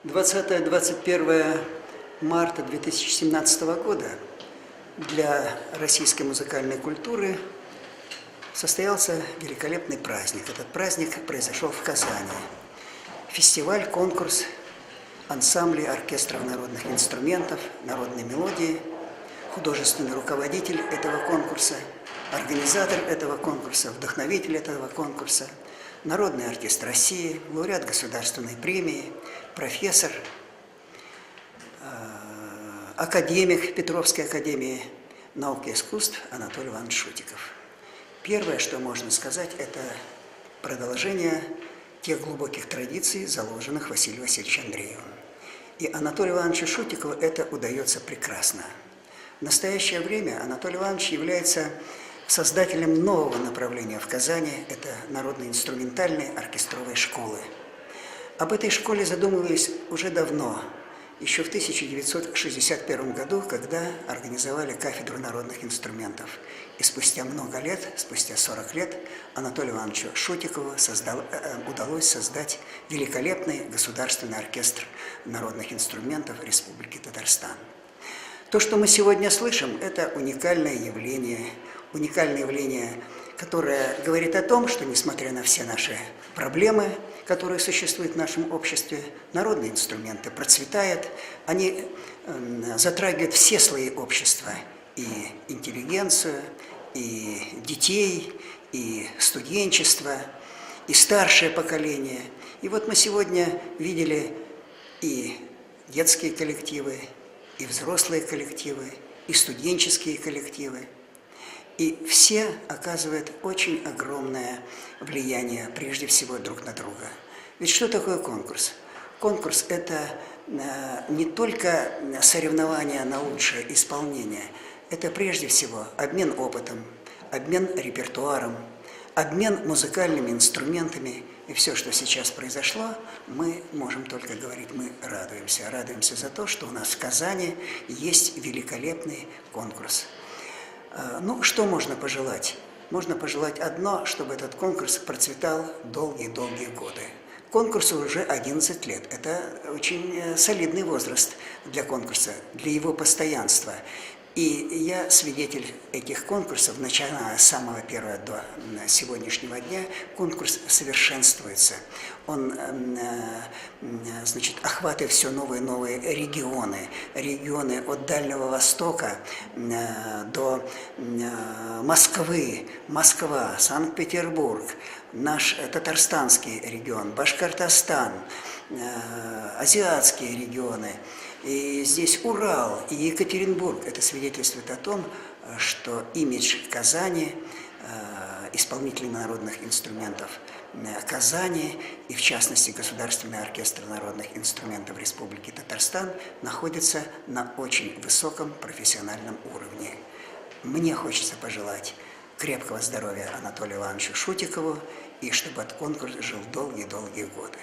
20-21 марта 2017 года для российской музыкальной культуры состоялся великолепный праздник. Этот праздник произошел в Казани. Фестиваль, конкурс ансамблей оркестров народных инструментов, народной мелодии, художественный руководитель этого конкурса, организатор этого конкурса, вдохновитель этого конкурса, народный артист России, лауреат государственной премии, профессор, академик Петровской академии наук и искусств Анатолий Иванович Шутиков. Первое, что можно сказать, это продолжение тех глубоких традиций, заложенных Василием Васильевичем Андреевым. И Анатолию Ивановичу Шутикову это удается прекрасно. В настоящее время Анатолий Иванович является создателем нового направления в Казани – это народно-инструментальной оркестровой школы. Об этой школе задумывались уже давно, еще в 1961 году, когда организовали кафедру народных инструментов. И спустя много лет, спустя 40 лет, Анатолию Ивановичу Шутикову удалось создать великолепный государственный оркестр народных инструментов Республики Татарстан. То, что мы сегодня слышим, это уникальное явление, которое говорит о том, что, несмотря на все наши проблемы, которые существуют в нашем обществе, народные инструменты процветают, они затрагивают все слои общества, и интеллигенцию, и детей, и студенчество, и старшее поколение. И вот мы сегодня видели и детские коллективы, и взрослые коллективы, и студенческие коллективы. И все оказывают очень огромное влияние, прежде всего, друг на друга. Ведь что такое конкурс? Конкурс – это не только соревнование на лучшее исполнение, это прежде всего обмен опытом, обмен репертуаром, обмен музыкальными инструментами. И все, что сейчас произошло, мы можем только говорить, мы радуемся. Радуемся за то, что у нас в Казани есть великолепный конкурс. Ну, что можно пожелать? Можно пожелать одно, чтобы этот конкурс процветал долгие-долгие годы. Конкурсу уже 11 лет. Это очень солидный возраст для конкурса, для его постоянства. И я свидетель этих конкурсов, начиная с самого первого до сегодняшнего дня. Конкурс совершенствуется. Он, значит, охватывает все новые и новые регионы. Регионы от Дальнего Востока до Москвы, Москва, Санкт-Петербург, наш татарстанский регион, Башкортостан, азиатские регионы. И здесь Урал и Екатеринбург. Это свидетельствует о том, что имидж Казани, исполнителей народных инструментов Казани и, в частности, Государственный оркестр народных инструментов Республики Татарстан находится на очень высоком профессиональном уровне. Мне хочется пожелать крепкого здоровья Анатолию Ивановичу Шутикову и чтобы этот конкурс жил долгие-долгие годы.